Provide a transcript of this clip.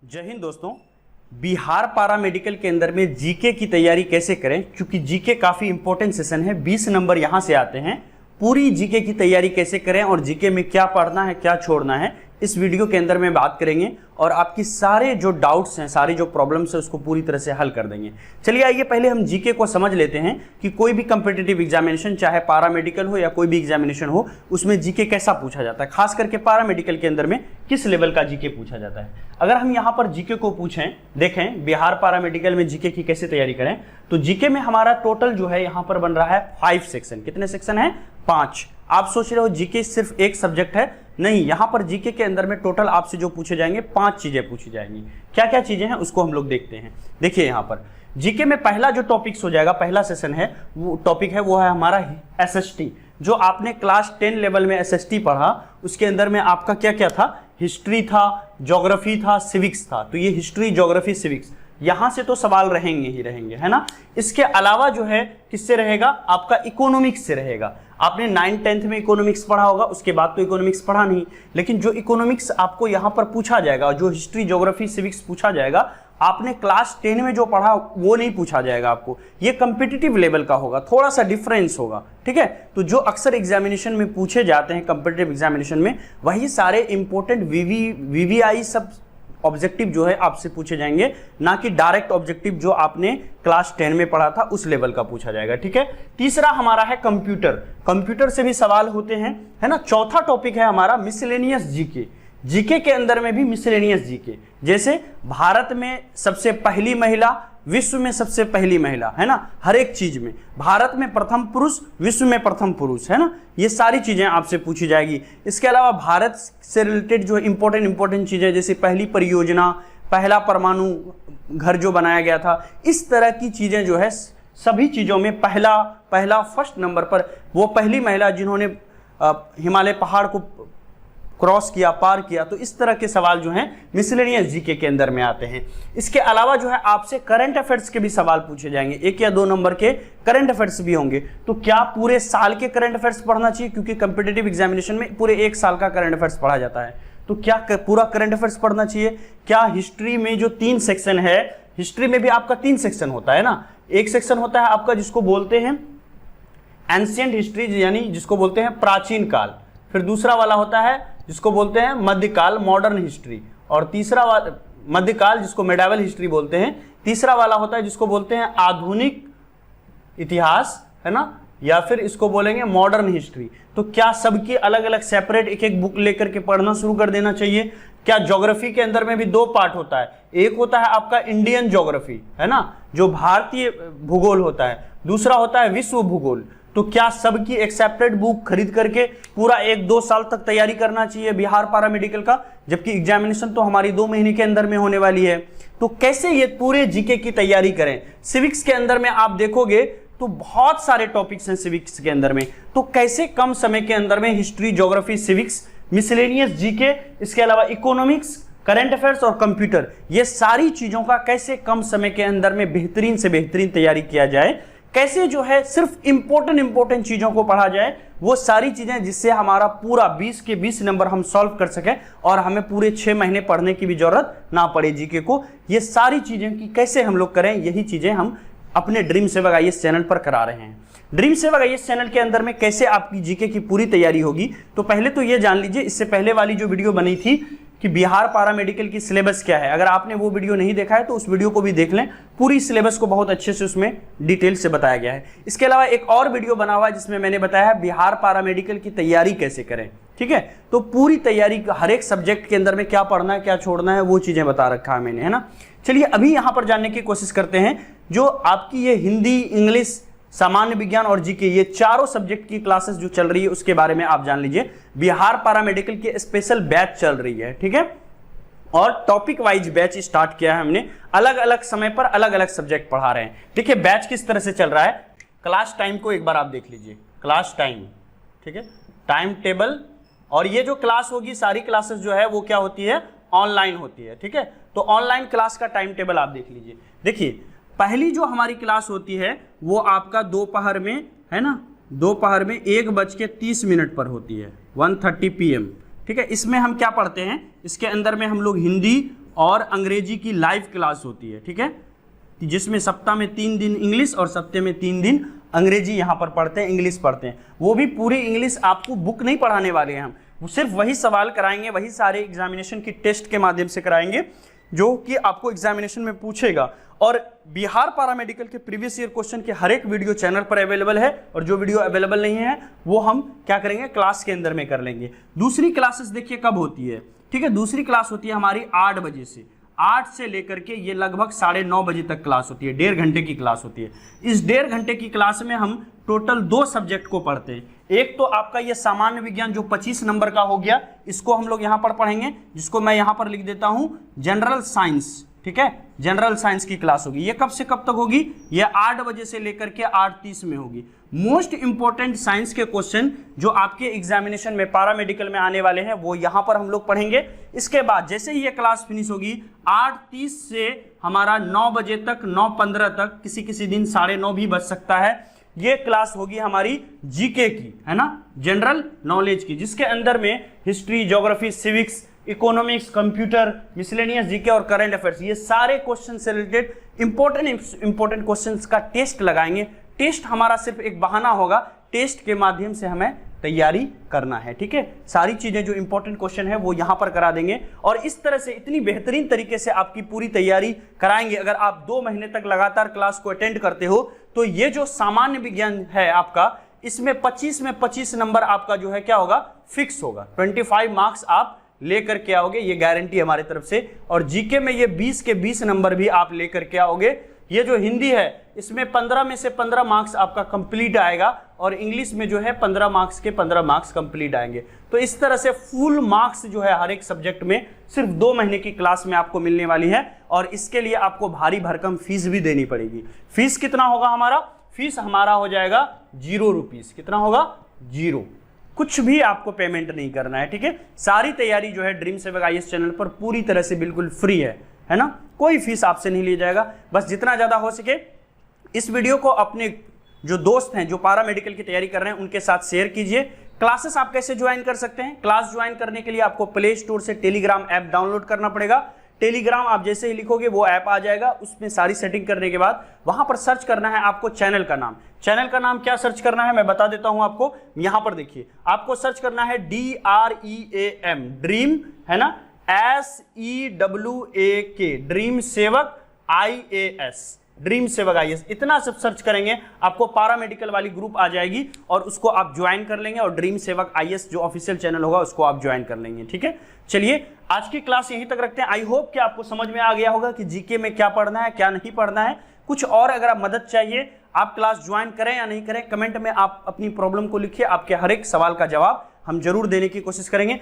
जय हिंद दोस्तों। बिहार पारा मेडिकल के अंदर में जीके की तैयारी कैसे करें, क्योंकि जीके काफ़ी इंपॉर्टेंट सेशन है, 20 नंबर यहाँ से आते हैं। पूरी जीके की तैयारी कैसे करें और जीके में क्या पढ़ना है क्या छोड़ना है, इस वीडियो के अंदर में बात करेंगे और आपकी सारे जो डाउट्स हैं, सारी जो प्रॉब्लम्स है उसको पूरी तरह से हल कर देंगे। चलिए आइए पहले हम जीके को समझ लेते हैं कि कोई भी कम्पिटिटिव एग्जामिनेशन, चाहे पारा मेडिकल हो या कोई भी एग्जामिनेशन हो, उसमें जीके कैसा पूछा जाता है, खास करके पारा मेडिकल के अंदर में किस लेवल का जीके पूछा जाता है। अगर हम यहाँ पर जीके को पूछें, देखें बिहार पारा मेडिकल में जीके की कैसे तैयारी करें, तो जीके में हमारा टोटल जो है यहाँ पर बन रहा है 5 सेक्शन। कितने सेक्शन है? 5। आप सोच रहे हो जीके सिर्फ एक सब्जेक्ट है, नहीं, यहाँ पर जीके के अंदर में टोटल आपसे जो पूछे जाएंगे 5 चीजें पूछी जाएंगी। क्या क्या चीजें हैं उसको हम लोग देखते हैं। देखिए यहाँ पर जीके में पहला जो टॉपिक्स हो जाएगा, पहला सेशन है, वो टॉपिक है वो है हमारा एसएसटी। जो आपने क्लास 10 लेवल में एसएसटी पढ़ा, उसके अंदर में आपका क्या क्या था? हिस्ट्री था, ज्योग्राफी था, सिविक्स था। तो ये हिस्ट्री, ज्योग्राफी, सिविक्स यहां से तो सवाल रहेंगे ही रहेंगे, है ना। इसके अलावा जो है किससे रहेगा? आपका इकोनॉमिक्स से रहेगा। आपने 9th-10th में इकोनॉमिक्स पढ़ा होगा, उसके बाद तो इकोनॉमिक्स पढ़ा नहीं, लेकिन जो इकोनॉमिक्स आपको यहाँ पर पूछा जाएगा, जो हिस्ट्री, ज्योग्राफी, सिविक्स पूछा जाएगा, आपने क्लास 10 में जो पढ़ा वो नहीं पूछा जाएगा आपको। ये कम्पिटिटिव लेवल का होगा, थोड़ा सा डिफरेंस होगा, ठीक है। तो जो अक्सर एग्जामिनेशन में पूछे जाते हैं कम्पिटिटिव एग्जामिनेशन में, वही सारे इंपॉर्टेंट वीवीआई सब ऑब्जेक्टिव जो है आपसे पूछे जाएंगे, ना कि डायरेक्ट ऑब्जेक्टिव जो आपने क्लास 10 में पढ़ा था उस लेवल का पूछा जाएगा, ठीक है। तीसरा हमारा है कंप्यूटर। कंप्यूटर से भी सवाल होते हैं, है ना। चौथा टॉपिक है हमारा मिसलेनियस जीके। जीके के अंदर में भी मिसलेनियस जीके, जैसे भारत में सबसे पहली महिला, विश्व में सबसे पहली महिला, है ना। हर एक चीज में भारत में प्रथम पुरुष, विश्व में प्रथम पुरुष, है ना। ये सारी चीजें आपसे पूछी जाएगी। इसके अलावा भारत से रिलेटेड जो इंपॉर्टेंट चीजें, जैसे पहली परियोजना, पहला परमाणु घर जो बनाया गया था, इस तरह की चीजें जो है सभी चीजों में पहला फर्स्ट नंबर पर वो पहली महिला जिन्होंने हिमालय पहाड़ को क्रॉस किया, पार किया, तो इस तरह के सवाल जो हैं मिसलेनियस जीके के अंदर में आते हैं। इसके अलावा जो है आपसे करंट अफेयर्स के भी सवाल पूछे जाएंगे, 1 या 2 नंबर के करंट अफेयर्स भी होंगे। तो क्या पूरे साल के करंट अफेयर्स पढ़ना चाहिए, क्योंकि कंपिटिटिव एग्जामिनेशन में पूरे 1 साल का करंट अफेयर्स पढ़ा जाता है, तो क्या पूरा करंट अफेयर्स पढ़ना चाहिए? क्या हिस्ट्री में जो 3 सेक्शन है, हिस्ट्री में भी आपका 3 सेक्शन होता है ना। एक सेक्शन होता है आपका जिसको बोलते हैं एंशिएंट हिस्ट्री, यानी जिसको बोलते हैं प्राचीन काल, फिर दूसरा वाला होता है जिसको बोलते हैं मध्यकाल, मॉडर्न हिस्ट्री, और तीसरा वाला मध्यकाल जिसको मेडावल हिस्ट्री बोलते हैं, तीसरा वाला होता है जिसको बोलते हैं आधुनिक इतिहास, है ना, या फिर इसको बोलेंगे मॉडर्न हिस्ट्री। तो क्या सबकी अलग अलग सेपरेट एक बुक लेकर के पढ़ना शुरू कर देना चाहिए? क्या ज्योग्राफी के अंदर में भी 2 पार्ट होता है, एक होता है आपका इंडियन ज्योग्राफी, है ना, जो भारतीय भूगोल होता है, दूसरा होता है विश्व भूगोल। तो क्या सबकी एक सेपरेट बुक खरीद करके पूरा 1-2 साल तक तैयारी करना चाहिए बिहार पारा मेडिकल का, जबकि एग्जामिनेशन तो हमारी 2 महीने के अंदर में होने वाली है। तो कैसे ये पूरे जीके की तैयारी करें? सिविक्स के अंदर में आप देखोगे तो बहुत सारे टॉपिक्स हैं सिविक्स के अंदर में, तो कैसे कम समय के अंदर में history, geography, civics, miscellaneous GK, इसके अलावा इकोनॉमिक्स, करंट अफेयर्स और कंप्यूटर, ये सारी चीजों का कैसे कम समय के अंदर में बेहतरीन से बेहतरीन तैयारी किया जाए, कैसे जो है सिर्फ इंपॉर्टेंट चीजों को पढ़ा जाए, वो सारी चीजें जिससे हमारा पूरा 20 के 20 नंबर हम सॉल्व कर सकें और हमें पूरे 6 महीने पढ़ने की भी जरूरत ना पड़े जीके को। ये सारी चीजें कि कैसे हम लोग करें, यही चीजें हम अपने ड्रीम सेवक आईएएस चैनल पर करा रहे हैं। ड्रीम सेवक आईएएस चैनल के अंदर में कैसे आपकी जीके की पूरी तैयारी होगी, तो पहले तो ये जान लीजिए, इससे पहले वाली जो वीडियो बनी थी कि बिहार पारा मेडिकल की सिलेबस क्या है, अगर आपने वो वीडियो नहीं देखा है तो उस वीडियो को भी देख लें, पूरी सिलेबस को बहुत अच्छे से उसमें डिटेल से बताया गया है। इसके अलावा एक और वीडियो बना हुआ है जिसमें मैंने बताया है बिहार पारा मेडिकल की तैयारी कैसे करें, ठीक है। तो पूरी तैयारी हर एक सब्जेक्ट के अंदर में क्या पढ़ना है क्या छोड़ना है वो चीजें बता रखा है मैंने, है ना। चलिए अभी यहां पर जानने की कोशिश करते हैं, जो आपकी ये हिंदी, इंग्लिश, सामान्य विज्ञान और जीके, ये चारों सब्जेक्ट की क्लासेस जो चल रही है उसके बारे में आप जान लीजिए। बिहार पारा मेडिकल की स्पेशल बैच चल रही है, ठीक है, और टॉपिक वाइज बैच स्टार्ट किया है हमने, अलग अलग समय पर अलग अलग सब्जेक्ट पढ़ा रहे हैं। देखिए बैच किस तरह से चल रहा है, क्लास टाइम को एक बार आप देख लीजिए, क्लास टाइम, ठीक है, टाइम टेबल, और ये जो क्लास होगी सारी क्लासेस जो है वो क्या होती है, ऑनलाइन होती है, ठीक है। तो ऑनलाइन क्लास का टाइम टेबल आप देख लीजिए। देखिए पहली जो हमारी क्लास होती है वो आपका दोपहर में, है ना, दोपहर में 1:30 पर होती है, 1:30 PM, ठीक है। इसमें हम क्या पढ़ते हैं, इसके अंदर में हम लोग हिंदी और अंग्रेजी की लाइव क्लास होती है, ठीक है, जिसमें सप्ताह में 3 दिन इंग्लिश और सप्ताह में 3 दिन अंग्रेजी यहाँ पर पढ़ते हैं, इंग्लिश पढ़ते हैं। वो भी पूरी इंग्लिश, आपको बुक नहीं पढ़ाने वाले हैं हम, वो सिर्फ वही सवाल कराएंगे, वही सारे एग्जामिनेशन की टेस्ट के माध्यम से कराएंगे जो कि आपको एग्जामिनेशन में पूछेगा। और बिहार पैरामेडिकल के प्रीवियस ईयर क्वेश्चन के हर एक वीडियो चैनल पर अवेलेबल है, और जो वीडियो अवेलेबल नहीं है वो हम क्या करेंगे, क्लास के अंदर में कर लेंगे। दूसरी क्लासेस देखिए कब होती है, ठीक है, दूसरी क्लास होती है हमारी 8 बजे से, 8 से लेकर के ये लगभग 9:30 बजे तक क्लास होती है, 1.5 घंटे की क्लास होती है। इस 1.5 घंटे की क्लास में हम टोटल 2 सब्जेक्ट को पढ़ते हैं। एक तो आपका ये सामान्य विज्ञान जो 25 नंबर का हो गया, इसको हम लोग यहाँ पर पढ़ेंगे, जिसको मैं यहाँ पर लिख देता हूँ जनरल साइंस, ठीक है, जनरल साइंस की क्लास होगी। ये कब से कब तक होगी, ये 8 बजे से लेकर के 8:30 में होगी। मोस्ट इंपॉर्टेंट साइंस के क्वेश्चन जो आपके एग्जामिनेशन में पैरामेडिकल में आने वाले हैं वो यहाँ पर हम लोग पढ़ेंगे। इसके बाद जैसे ही ये क्लास फिनिश होगी 8:30 से हमारा 9 बजे तक, 9:15 तक, किसी किसी दिन 9:30 भी बज सकता है, ये क्लास होगी हमारी जीके की, है ना, जनरल नॉलेज की, जिसके अंदर में history, geography, civics, economics, computer, miscellaneous GK और करंट अफेयर्स, ये सारे क्वेश्चन से रिलेटेड इंपॉर्टेंट क्वेश्चंस का टेस्ट लगाएंगे। टेस्ट हमारा सिर्फ एक बहाना होगा, टेस्ट के माध्यम से हमें तैयारी करना है, ठीक है। सारी चीजें जो इंपॉर्टेंट क्वेश्चन है वो यहां पर करा देंगे, और इस तरह से इतनी बेहतरीन तरीके से आपकी पूरी तैयारी कराएंगे। अगर आप 2 महीने तक लगातार क्लास को अटेंड करते हो तो ये जो सामान्य विज्ञान है आपका, इसमें 25 में 25 नंबर आपका जो है क्या होगा, फिक्स होगा। 25 मार्क्स आप लेकर के आओगे, ये गारंटी हमारी तरफ से। और जीके में ये 20 के 20 नंबर भी आप लेकर के आओगे। ये जो हिंदी है इसमें 15 में से 15 मार्क्स आपका कंप्लीट आएगा, और इंग्लिश में जो है 15 मार्क्स के 15 मार्क्स कंप्लीट आएंगे। तो इस तरह से फुल मार्क्स जो है हर एक सब्जेक्ट में सिर्फ 2 महीने की क्लास में आपको मिलने वाली है, और इसके लिए आपको भारी भरकम फीस भी देनी पड़ेगी। फीस कितना होगा हमारा, फीस हमारा हो जाएगा 0 रुपीज। कितना होगा, 0, कुछ भी आपको पेमेंट नहीं करना है, ठीक है। सारी तैयारी जो है ड्रीम सेवक आईएएस चैनल पर पूरी तरह से बिल्कुल फ्री है ना, कोई फीस आपसे नहीं लिया जाएगा। बस जितना ज्यादा हो सके इस वीडियो को अपने जो दोस्त हैं जो पैरामेडिकल की तैयारी कर रहे हैं उनके साथ शेयर कीजिए। क्लासेस आप कैसे ज्वाइन कर सकते हैं, क्लास ज्वाइन करने के लिए आपको प्ले स्टोर से टेलीग्राम ऐप डाउनलोड करना पड़ेगा। टेलीग्राम आप जैसे ही लिखोगे वो ऐप आ जाएगा, उसमें सारी सेटिंग करने के बाद वहां पर सर्च करना है आपको चैनल का नाम। चैनल का नाम क्या सर्च करना है मैं बता देता हूं आपको, यहां पर देखिए आपको सर्च करना है DREAM, ड्रीम, है ना, SEWAK, ड्रीम सेवक IAS, ड्रीम सेवक आईएएस। इतना सब सर्च करेंगे आपको पैरामेडिकल वाली ग्रुप आ जाएगी, और उसको आप ज्वाइन कर लेंगे, और ड्रीम सेवक आईएएस जो ऑफिशियल चैनल होगा उसको आप ज्वाइन कर लेंगे, ठीक है। चलिए आज की क्लास यहीं तक रखते हैं। आई होप कि आपको समझ में आ गया होगा कि जीके में क्या पढ़ना है, क्या नहीं पढ़ना है। कुछ और अगर आप मदद चाहिए, आप क्लास ज्वाइन करें या नहीं करें, कमेंट में आप अपनी प्रॉब्लम को लिखिए। आपके हर एक सवाल का जवाब हम जरूर देने की कोशिश करेंगे।